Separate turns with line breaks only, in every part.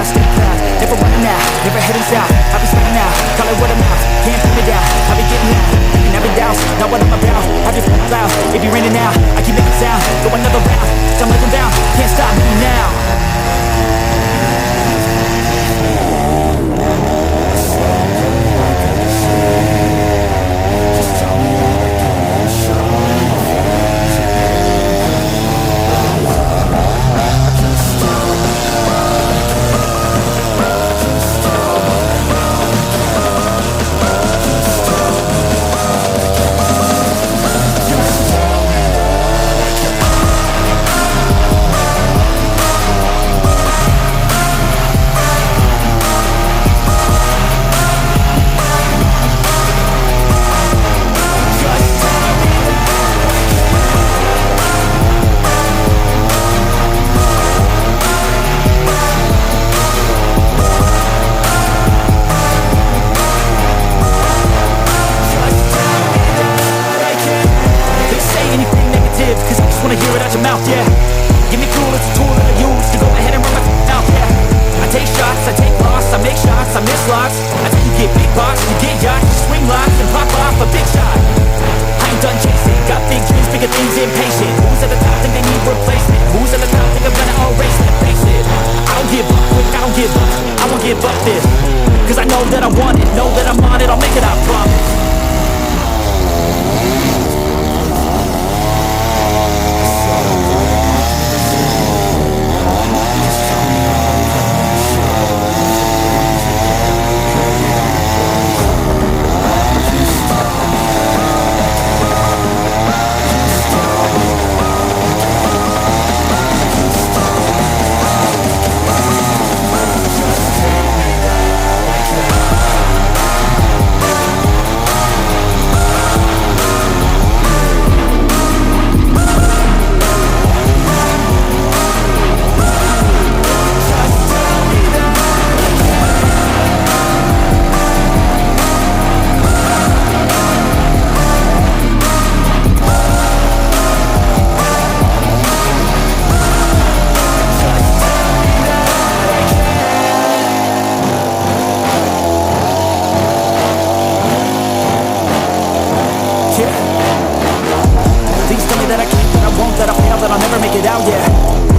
last, stay proud. Never running out, never heading south. I'll be spreading out, call it word of mouth. Can't put me down, I'll be getting loud. You can never doubt, not what I'm about. Have your f***ing loud, it be raining now. I keep making sound, go another round. I'm looking down, can't stop me now.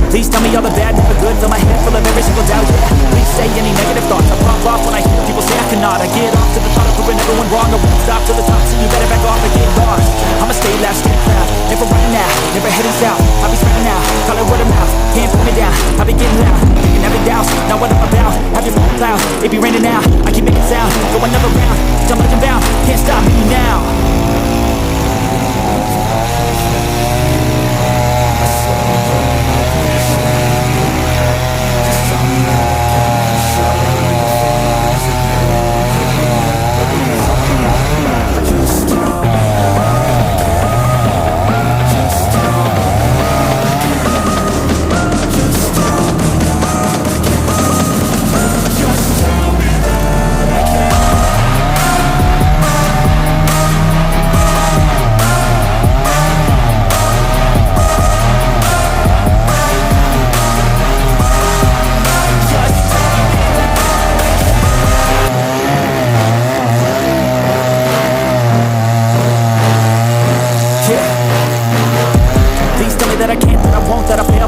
Please tell me all the bad, never good. Fill my head full of every single doubt, yeah. Please say any negative thoughts. I pop off when I hear people say I cannot. I get off to the thought of proving everyone wrong. I won't stop to the top, so you better back off and get lost. I'ma stay loud, stay proud. Never running out, never heading south. I'll be spreading out, call it word of mouth. Can't put me down, I'll be getting loud. You can never doubt, not what I'm about. Have your phone cloud, it be raining now. I keep making sound, go another round. I'm looking bound, can't stop me now.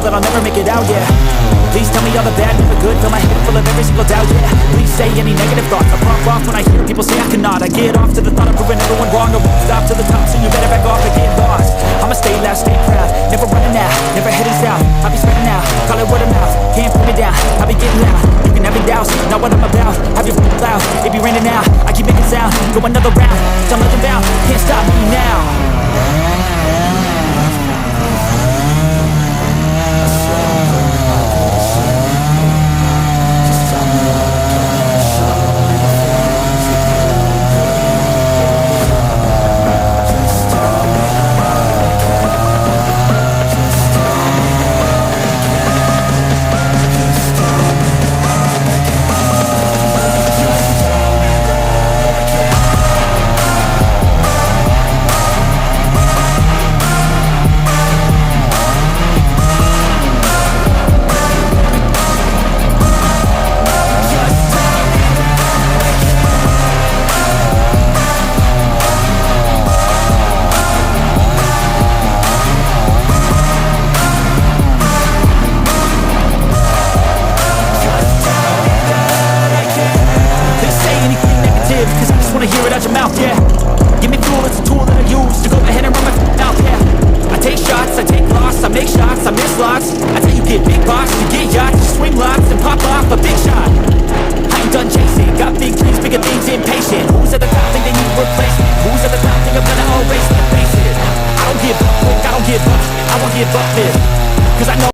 That I'll never make it out, yeah. Please tell me all the bad, never good. Fill my head full of every single doubt, yeah. Please say any negative thoughts. I pop off when I hear people say I cannot. I get off to the thought of proving everyone wrong. I won't stop to the top, so you better back off and get lost. I'ma stay loud, stay proud. Never running out, never heading south. I'll be spreading out, call it word of mouth. Can't put me down, I'll be getting loud. You can never doubt, not what I'm about. Have your f***ing cloud, it be raining now. I keep making sound, go another round. I'm looking bound, can't stop me now. take shots, I take loss, I make shots, I miss lots. I tell you get big boss, you get yachts, you swing lots and pop off a big shot. I ain't done chasing, got big dreams, bigger things, impatient. Who's at the top think they need replacement? Who's at the top think I'm gonna erase the faces? I don't give up quick, I don't give up, I won't give up this, cause I know